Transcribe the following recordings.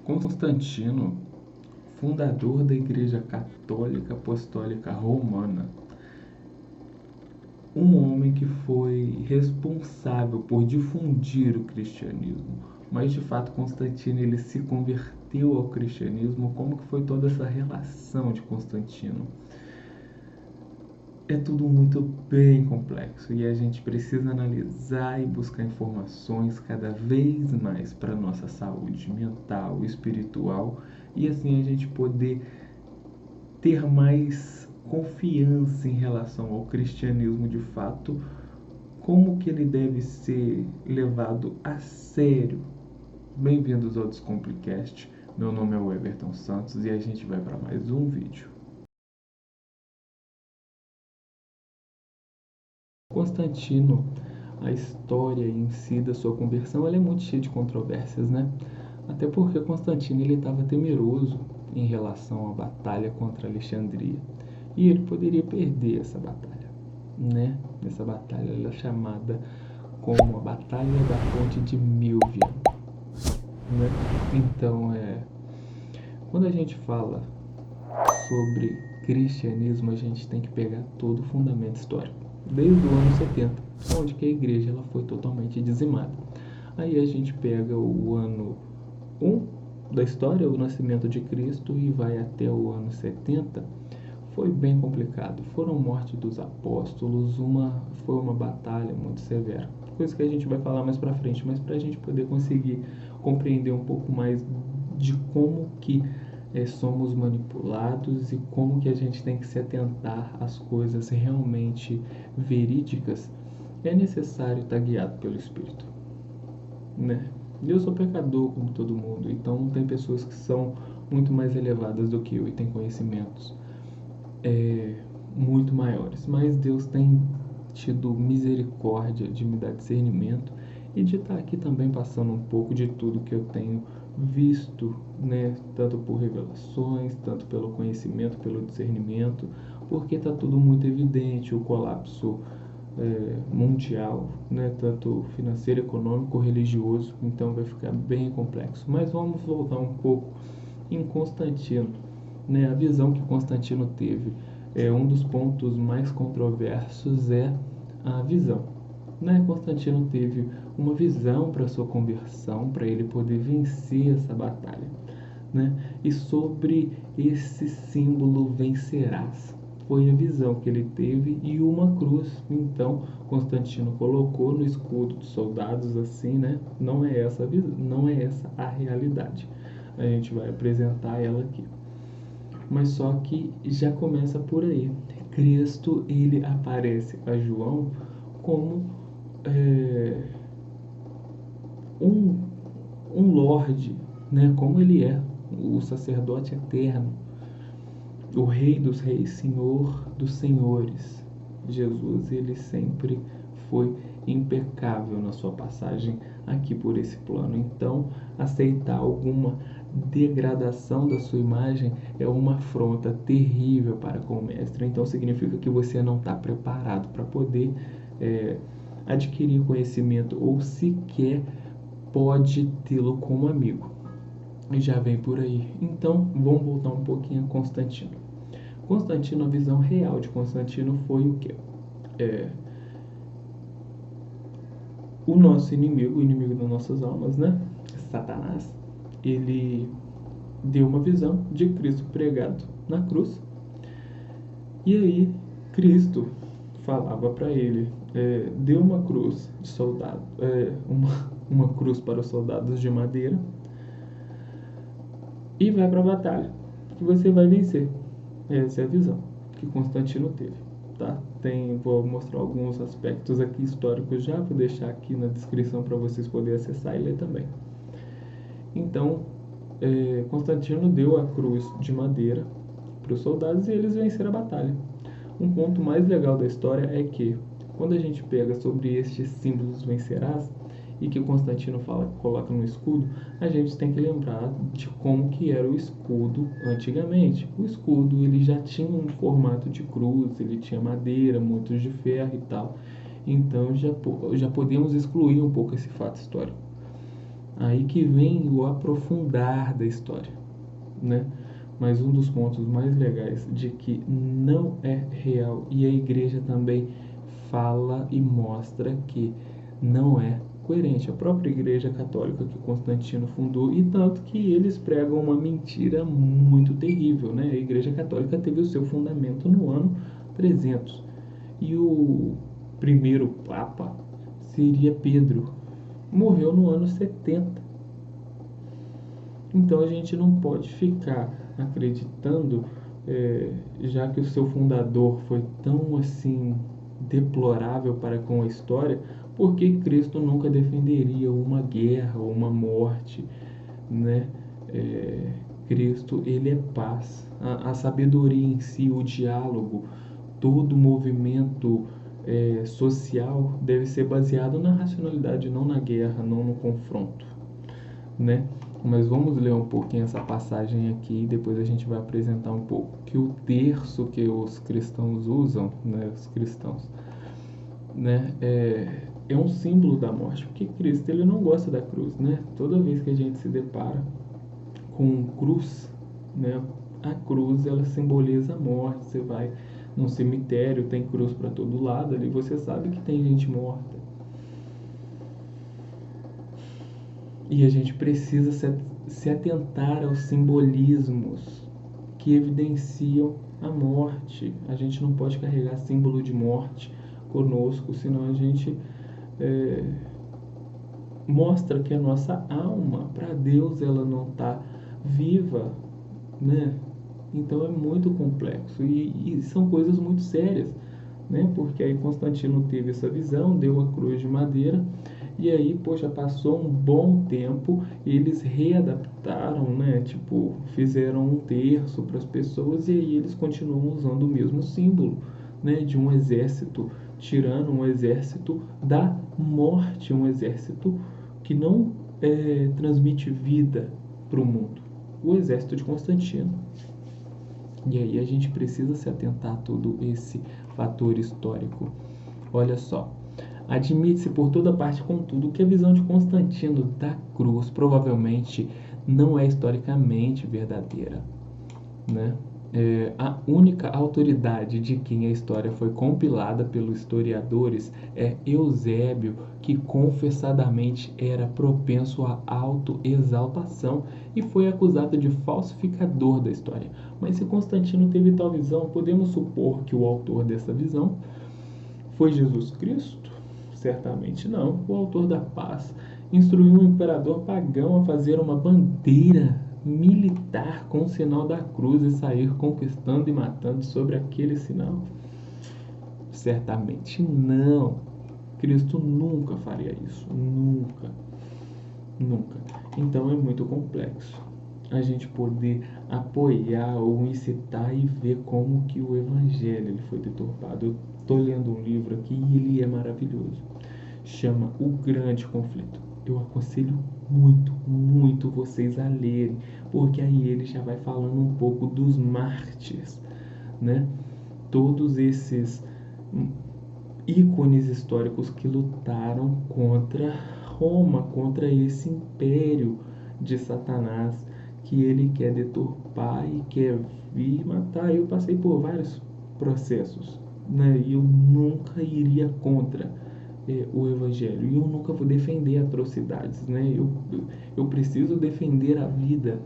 Constantino, fundador da Igreja Católica Apostólica Romana, um homem que foi responsável por difundir o cristianismo, mas de fato Constantino ele se converteu ao cristianismo. Como que foi toda essa relação de Constantino? É tudo muito bem complexo e a gente precisa analisar e buscar informações cada vez mais para nossa saúde mental, espiritual, e assim a gente poder ter mais confiança em relação ao cristianismo de fato, como que ele deve ser levado a sério. Bem-vindos ao Descomplicast, meu nome é o Everton Santos e a gente vai para mais um vídeo. Constantino, a história em si da sua conversão, ela é muito cheia de controvérsias, né? Até porque Constantino ele estava temeroso em relação à batalha contra Alexandria e ele poderia perder essa batalha, né? Essa batalha ela é chamada como a Batalha da Fonte de Milvian, né? Então, quando a gente fala sobre cristianismo, a gente tem que pegar todo o fundamento histórico, desde o ano 70, onde que a igreja ela foi totalmente dizimada. Aí a gente pega o ano 1 da história, o nascimento de Cristo, e vai até o ano 70. Foi bem complicado. Foram mortes dos apóstolos, foi uma batalha muito severa. Coisa que a gente vai falar mais pra frente, mas para a gente poder conseguir compreender um pouco mais de como que somos manipulados e como que a gente tem que se atentar às coisas realmente verídicas, é necessário estar guiado pelo Espírito, né? Eu sou pecador como todo mundo, então tem pessoas que são muito mais elevadas do que eu e têm conhecimentos muito maiores, mas Deus tem tido misericórdia de me dar discernimento e de estar aqui também passando um pouco de tudo que eu tenho visto, né, tanto por revelações, tanto pelo conhecimento, pelo discernimento, porque está tudo muito evidente, o colapso mundial, né, tanto financeiro, econômico, religioso, então vai ficar bem complexo. Mas vamos voltar um pouco em Constantino, né, a visão que Constantino teve. Um dos pontos mais controversos é a visão. Né? Constantino teve uma visão para sua conversão, para ele poder vencer essa batalha. Né? E sobre esse símbolo vencerás, foi a visão que ele teve, e uma cruz. Então Constantino colocou no escudo dos soldados assim, né? Não é essa a realidade. A gente vai apresentar ela aqui. Mas só que já começa por aí. Cristo ele aparece a João como um, um lorde, né? Como ele é o sacerdote eterno, o Rei dos Reis, Senhor dos Senhores. Jesus ele sempre foi impecável na sua passagem aqui por esse plano. Então, aceitar alguma degradação da sua imagem é uma afronta terrível para com o mestre. Então, significa que você não está preparado para poder adquirir conhecimento ou sequer pode tê-lo como amigo. E já vem por aí. Então, vamos voltar um pouquinho a Constantino. Constantino, a visão real de Constantino foi o quê? O nosso inimigo, o inimigo das nossas almas, né? Satanás, ele deu uma visão de Cristo pregado na cruz. E aí, Cristo falava para ele: dê uma cruz de soldado, uma cruz para os soldados de madeira, e vai para a batalha, que você vai vencer. Essa é a visão que Constantino teve. Tá? Vou mostrar alguns aspectos aqui históricos já, vou deixar aqui na descrição para vocês poderem acessar e ler também. Então, Constantino deu a cruz de madeira para os soldados e eles venceram a batalha. Um ponto mais legal da história é que, quando a gente pega sobre estes símbolos vencerás, e que Constantino coloca no escudo, a gente tem que lembrar de como que era o escudo antigamente. O escudo ele já tinha um formato de cruz, ele tinha madeira, muitos de ferro e tal. Então já podemos excluir um pouco esse fato histórico. Aí que vem o aprofundar da história, né? Mas um dos pontos mais legais de que não é real, e a igreja também fala e mostra que não é coerente. A própria igreja católica que Constantino fundou, e tanto que eles pregam uma mentira muito terrível, né? A igreja católica teve o seu fundamento no ano 300 e o primeiro papa seria Pedro, morreu no ano 70. Então a gente não pode ficar acreditando, já que o seu fundador foi tão assim deplorável para com a história, porque Cristo nunca defenderia uma guerra ou uma morte, né? Cristo, ele é paz. A sabedoria em si, o diálogo, todo movimento social deve ser baseado na racionalidade, não na guerra, não no confronto, né? Mas vamos ler um pouquinho essa passagem aqui e depois a gente vai apresentar um pouco que o terço que os cristãos usam, né, os cristãos, né, é um símbolo da morte, porque Cristo ele não gosta da cruz, né? Toda vez que a gente se depara com cruz, né, a cruz ela simboliza a morte. Você vai num cemitério, tem cruz para todo lado, ali você sabe que tem gente morta. E a gente precisa se atentar aos simbolismos que evidenciam a morte. A gente não pode carregar símbolo de morte conosco, senão a gente mostra que a nossa alma, para Deus, ela não está viva, né? Então é muito complexo e são coisas muito sérias, né? Porque aí Constantino teve essa visão, deu a cruz de madeira e aí, poxa, passou um bom tempo, eles readaptaram, né? Tipo, fizeram um terço para as pessoas e aí eles continuam usando o mesmo símbolo, né? De um exército tirano, um exército da morte, um exército que não transmite vida para o mundo. O exército de Constantino. E aí a gente precisa se atentar a todo esse fator histórico. Olha só, admite-se por toda parte, contudo, que a visão de Constantino da cruz provavelmente não é historicamente verdadeira, né? A única autoridade de quem a história foi compilada pelos historiadores é Eusébio, que confessadamente era propenso à autoexaltação e foi acusado de falsificador da história. Mas se Constantino teve tal visão, podemos supor que o autor dessa visão foi Jesus Cristo? Certamente não. O autor da paz instruiu um imperador pagão a fazer uma bandeira militar com o sinal da cruz e sair conquistando e matando sobre aquele sinal? Certamente não. Cristo nunca faria isso. Nunca. Nunca. Então é muito complexo a gente poder apoiar ou incitar e ver como que o evangelho ele foi deturpado. Eu estou lendo um livro aqui e ele é maravilhoso. Chama O Grande Conflito. Eu aconselho muito, muito vocês a lerem, porque aí ele já vai falando um pouco dos mártires, né? Todos esses ícones históricos que lutaram contra Roma, contra esse império de Satanás que ele quer deturpar e quer vir matar. Eu passei por vários processos, né? E eu nunca iria contra o evangelho. E eu nunca vou defender atrocidades, né? Eu preciso defender a vida.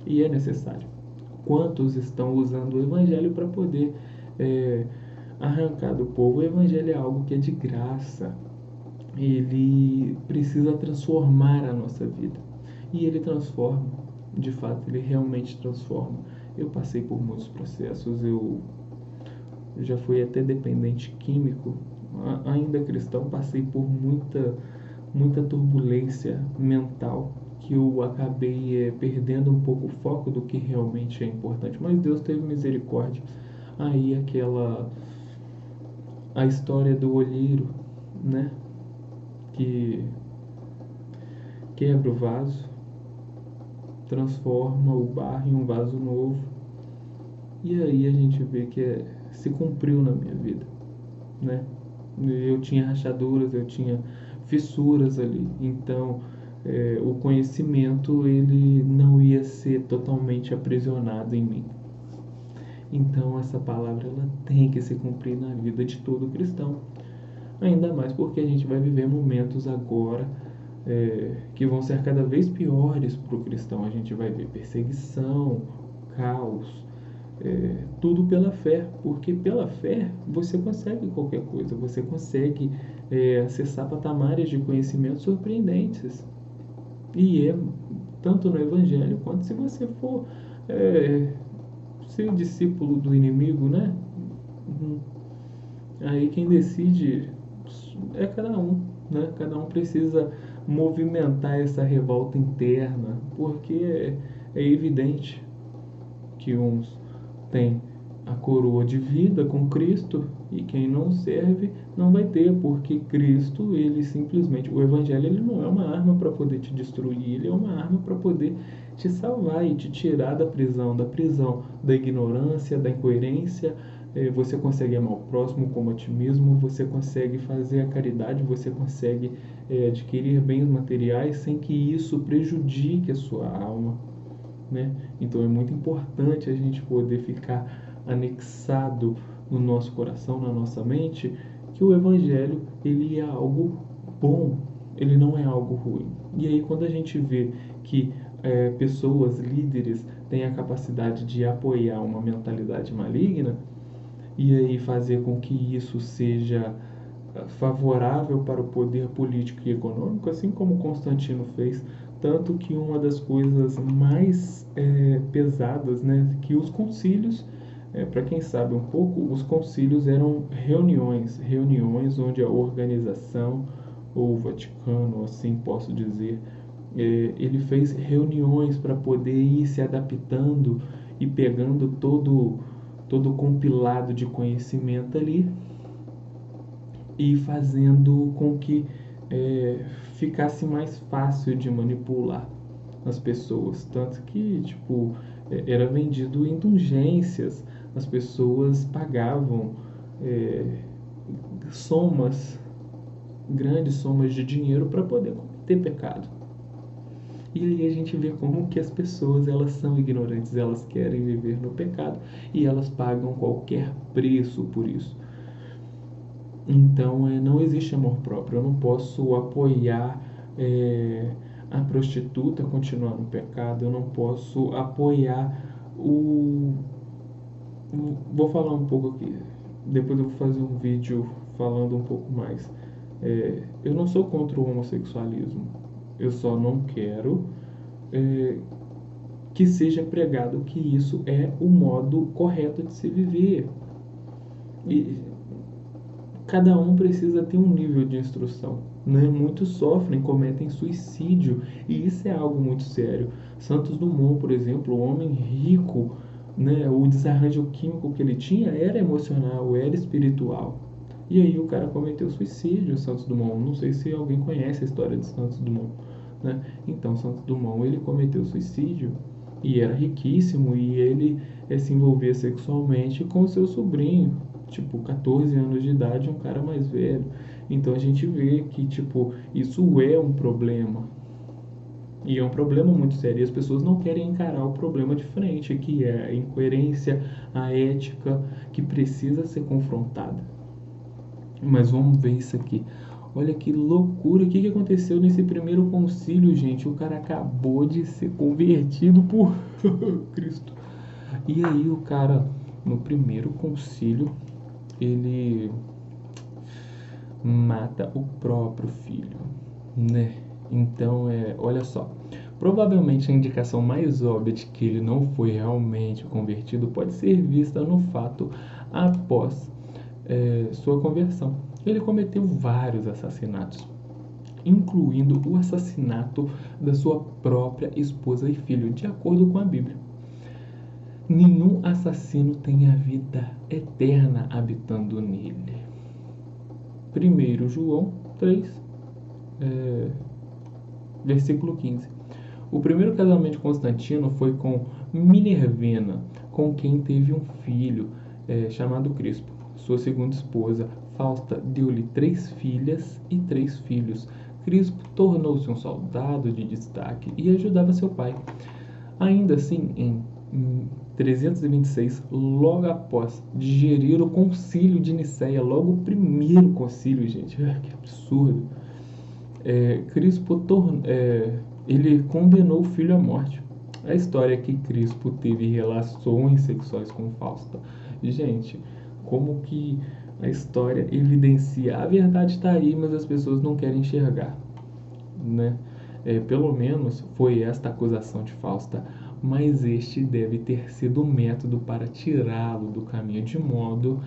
E é necessário. Quantos estão usando o evangelho para poder arrancar do povo? O evangelho é algo que é de graça. Ele precisa transformar a nossa vida. E ele transforma. De fato, ele realmente transforma. Eu passei por muitos processos. Eu já fui até dependente químico. Ainda cristão, passei por muita turbulência mental que eu acabei perdendo um pouco o foco do que realmente é importante. Mas Deus teve misericórdia. Aí a história do olheiro, né? Que quebra o vaso, transforma o barro em um vaso novo. E aí a gente vê que se cumpriu na minha vida, né? Eu tinha rachaduras, eu tinha fissuras ali. Então, o conhecimento ele não ia ser totalmente aprisionado em mim. Então, essa palavra ela tem que se cumprir na vida de todo cristão. Ainda mais porque a gente vai viver momentos agora que vão ser cada vez piores para o cristão. A gente vai ver perseguição, caos, tudo pela fé, porque pela fé você consegue qualquer coisa, você consegue acessar patamares de conhecimento surpreendentes. E tanto no Evangelho quanto se você for ser discípulo do inimigo, né? Aí quem decide é cada um, né? Cada um precisa movimentar essa revolta interna, porque é evidente que uns têm a coroa de vida com Cristo e quem não serve não vai ter, porque Cristo, ele simplesmente, o Evangelho ele não é uma arma para poder te destruir, ele é uma arma para poder te salvar e te tirar da prisão da ignorância, da incoerência. Você consegue amar o próximo como a ti mesmo, você consegue fazer a caridade, você consegue adquirir bens materiais sem que isso prejudique a sua alma, né? Então é muito importante a gente poder ficar anexado no nosso coração, na nossa mente, que o Evangelho ele é algo bom, ele não é algo ruim. E aí quando a gente vê que pessoas, líderes, têm a capacidade de apoiar uma mentalidade maligna, e aí fazer com que isso seja favorável para o poder político e econômico, assim como Constantino fez, tanto que uma das coisas mais pesadas, né, que os concílios, para quem sabe um pouco, os concílios eram reuniões onde a organização, ou o Vaticano, assim posso dizer, ele fez reuniões para poder ir se adaptando e pegando todo compilado de conhecimento ali e fazendo com que ficasse mais fácil de manipular as pessoas. Tanto que, tipo, era vendido indulgências, as pessoas pagavam grandes somas de dinheiro para poder cometer pecado. E aí a gente vê como que as pessoas elas são ignorantes, elas querem viver no pecado e elas pagam qualquer preço por isso. Então não existe amor próprio. Eu não posso apoiar a prostituta a continuar no pecado. Eu não posso apoiar Vou falar um pouco aqui. Depois eu vou fazer um vídeo falando um pouco mais. Eu não sou contra o homossexualismo. Eu só não quero que seja pregado que isso é o modo correto de se viver. E cada um precisa ter um nível de instrução, né? Muitos sofrem, cometem suicídio, e isso é algo muito sério. Santos Dumont, por exemplo, um homem rico, né? O desarranjo químico que ele tinha era emocional, era espiritual. E aí o cara cometeu suicídio, Santos Dumont. Não sei se alguém conhece a história de Santos Dumont, né? Então, Santos Dumont, ele cometeu suicídio e era riquíssimo, e ele se envolvia sexualmente com o seu sobrinho, tipo, 14 anos de idade, um cara mais velho. Então a gente vê que, tipo, isso é um problema. E é um problema muito sério. E as pessoas não querem encarar o problema de frente, que é a incoerência, a ética, que precisa ser confrontada. Mas vamos ver isso aqui. Olha que loucura. O que aconteceu nesse primeiro concílio, gente? O cara acabou de ser convertido por Cristo. E aí o cara, no primeiro concílio, ele mata o próprio filho, né? Então, olha só. Provavelmente a indicação mais óbvia de que ele não foi realmente convertido pode ser vista no fato após sua conversão. Ele cometeu vários assassinatos, incluindo o assassinato da sua própria esposa e filho, de acordo com a Bíblia. Nenhum assassino tem a vida eterna habitando nele. 1 João 3, versículo 15. O primeiro casamento de Constantino foi com Minervina, com quem teve um filho chamado Crispo. Sua segunda esposa Fausta deu-lhe 3 filhas e 3 filhos. Crispo tornou-se um soldado de destaque e ajudava seu pai. Ainda assim, em 326, logo após digerir o concílio de Nicéia, logo o primeiro concílio, gente, que absurdo, Crispo ele condenou o filho à morte. A história é que Crispo teve relações sexuais com Fausta. Gente, como que a história evidencia? A verdade está aí, mas as pessoas não querem enxergar, né? Pelo menos foi esta a acusação de Fausta, mas este deve ter sido o método para tirá-lo do caminho, de modo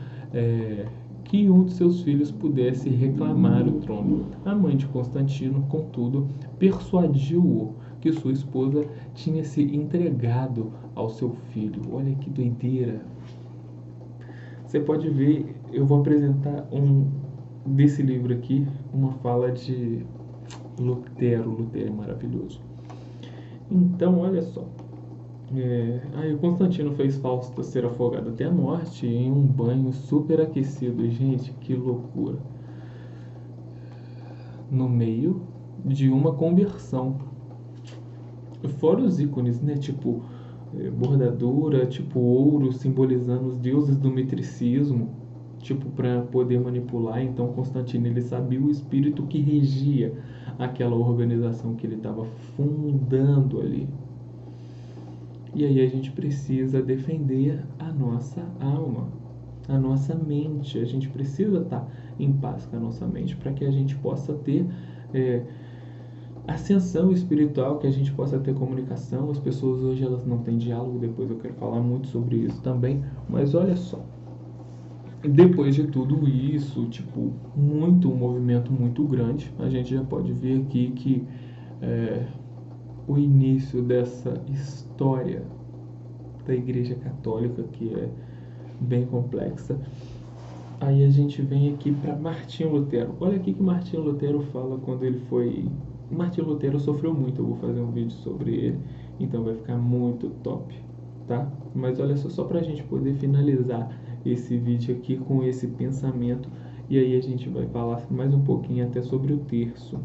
que um de seus filhos pudesse reclamar o trono. A mãe de Constantino, contudo, persuadiu-o que sua esposa tinha se entregado ao seu filho. Olha que doideira! Você pode ver, eu vou apresentar desse livro aqui, uma fala de Lutero. Lutero é maravilhoso. Então, olha só. Aí Constantino fez Fausta ser afogada até a morte em um banho superaquecido. Gente, que loucura. No meio de uma conversão. Fora os ícones, né? Tipo bordadura, tipo ouro, simbolizando os deuses do metricismo, tipo para poder manipular. Então Constantino, ele sabia o espírito que regia aquela organização que ele estava fundando ali. E aí a gente precisa defender a nossa alma, a nossa mente. A gente precisa estar em paz com a nossa mente para que a gente possa ter ascensão espiritual, que a gente possa ter comunicação. As pessoas hoje elas não têm diálogo, depois eu quero falar muito sobre isso também. Mas olha só, depois de tudo isso, tipo, um movimento muito grande, a gente já pode ver aqui que o início dessa história da Igreja Católica, que é bem complexa. Aí a gente vem aqui para Martinho Lutero. Olha aqui que Martinho Lutero fala quando ele foi... Martinho Lutero sofreu muito, eu vou fazer um vídeo sobre ele, então vai ficar muito top, tá? Mas olha só pra gente poder finalizar esse vídeo aqui com esse pensamento, e aí a gente vai falar mais um pouquinho até sobre o terço,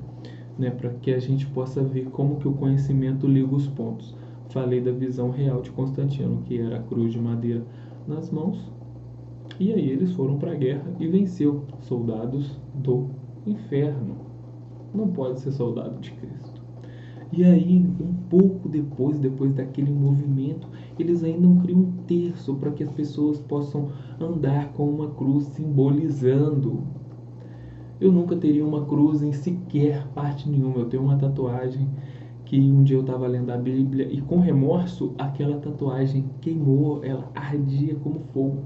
né, para que a gente possa ver como que o conhecimento liga os pontos. Falei da visão real de Constantino, que era a cruz de madeira nas mãos, e aí eles foram para a guerra e venceu soldados do inferno. Não pode ser soldado de Cristo. E aí, um pouco depois daquele movimento, eles ainda criam um terço para que as pessoas possam andar com uma cruz simbolizando. Eu nunca teria uma cruz em sequer parte nenhuma. Eu tenho uma tatuagem que um dia eu estava lendo a Bíblia e com remorso aquela tatuagem queimou, ela ardia como fogo.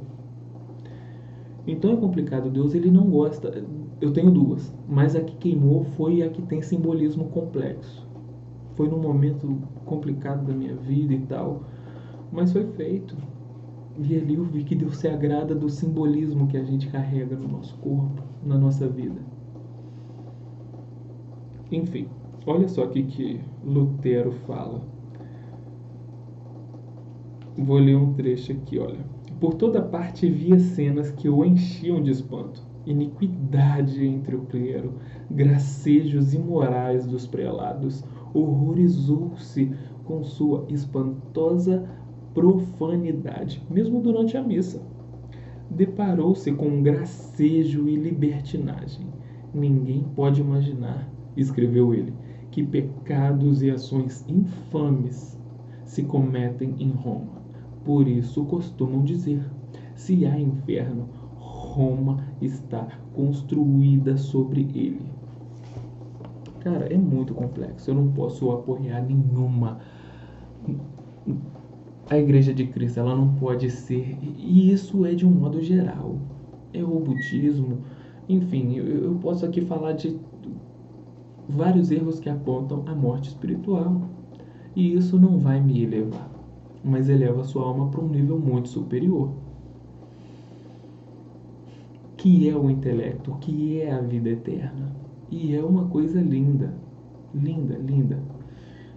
Então é complicado, Deus ele não gosta. Eu tenho duas, mas a que queimou foi a que tem simbolismo complexo. Foi num momento complicado da minha vida e tal, mas foi feito. E ali eu vi que Deus se agrada do simbolismo que a gente carrega no nosso corpo, na nossa vida. Enfim, olha só o que Lutero fala. Vou ler um trecho aqui, olha. Por toda parte via cenas que o enchiam de espanto. Iniquidade entre o clero, gracejos imorais dos prelados, horrorizou-se com sua espantosa profanidade, mesmo durante a missa. Deparou-se com um gracejo e libertinagem. Ninguém pode imaginar, escreveu ele, que pecados e ações infames se cometem em Roma. Por isso costumam dizer, se há inferno, Roma está construída sobre ele. Cara, é muito complexo. Eu não posso apoiar nenhuma. A Igreja de Cristo, ela não pode ser... E isso é de um modo geral. É o budismo. Enfim, eu posso aqui falar de vários erros que apontam a morte espiritual. E isso não vai me elevar, mas eleva a sua alma para um nível muito superior. Que é o intelecto, que é a vida eterna. E é uma coisa linda, linda, linda.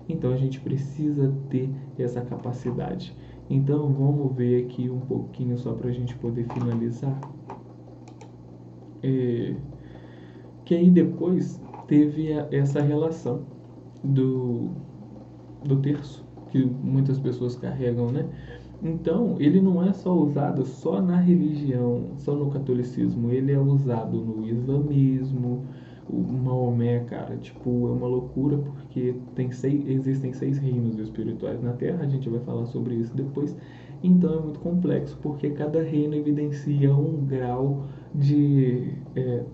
Então a gente precisa ter essa capacidade. Então vamos ver aqui um pouquinho só para a gente poder finalizar. Que aí depois teve essa relação do, do terço, que muitas pessoas carregam, né? Então, ele não é só usado só na religião, só no catolicismo, ele é usado no islamismo. O Maomé, cara, tipo, é uma loucura porque existem 6 reinos espirituais na Terra, a gente vai falar sobre isso depois. Então é muito complexo porque cada reino evidencia um grau de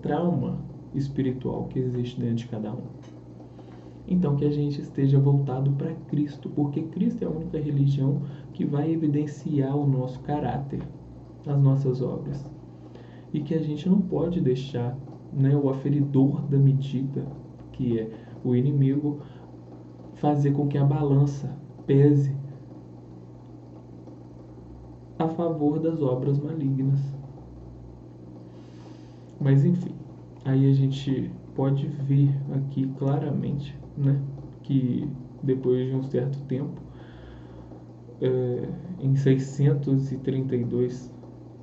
trauma espiritual que existe dentro de cada um. Então que a gente esteja voltado para Cristo, porque Cristo é a única religião que vai evidenciar o nosso caráter, as nossas obras. E que a gente não pode deixar, né, o aferidor da medida, que é o inimigo, fazer com que a balança pese a favor das obras malignas. Mas enfim, aí a gente pode ver aqui claramente, né, que depois de um certo tempo, em 632,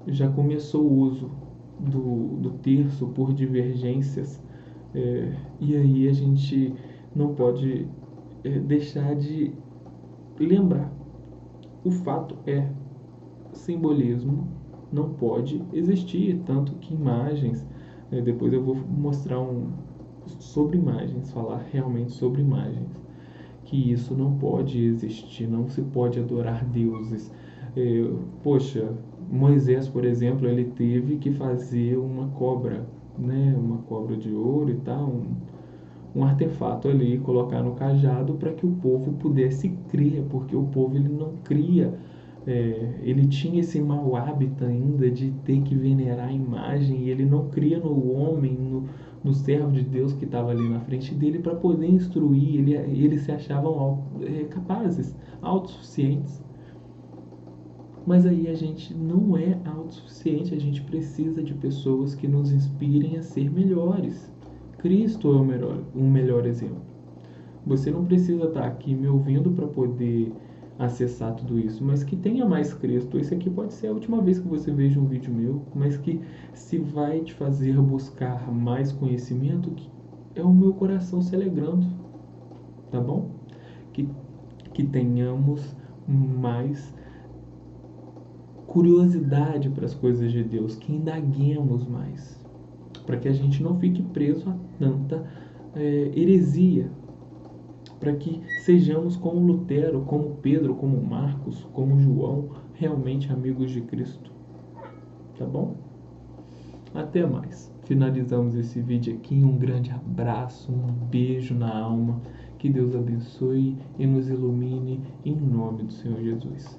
já começou o uso do terço por divergências, e aí a gente não pode deixar de lembrar. O fato é, simbolismo não pode existir, tanto que imagens, depois eu vou mostrar sobre imagens, falar realmente sobre imagens, que isso não pode existir, não se pode adorar deuses. Poxa, Moisés, por exemplo, ele teve que fazer uma cobra, né, uma cobra de ouro e tal, um artefato ali, colocar no cajado para que o povo pudesse crer, porque o povo ele não cria. Ele tinha esse mau hábito ainda de ter que venerar a imagem, e ele não cria no homem, no servo de Deus que estava ali na frente dele para poder instruir. Eles se achavam capazes, autossuficientes. Mas aí a gente não é autossuficiente, a gente precisa de pessoas que nos inspirem a ser melhores. Cristo é um melhor exemplo. Você não precisa estar aqui me ouvindo para poder acessar tudo isso, mas que tenha mais Cristo. Esse aqui pode ser a última vez que você veja um vídeo meu, mas que se vai te fazer buscar mais conhecimento, que é o meu coração se alegrando, tá bom? Que, que tenhamos mais curiosidade para as coisas de Deus, que indaguemos mais, para que a gente não fique preso a tanta heresia, para que sejamos como Lutero, como Pedro, como Marcos, como João, realmente amigos de Cristo. Tá bom? Até mais. Finalizamos esse vídeo aqui. Um grande abraço, um beijo na alma. Que Deus abençoe e nos ilumine em nome do Senhor Jesus.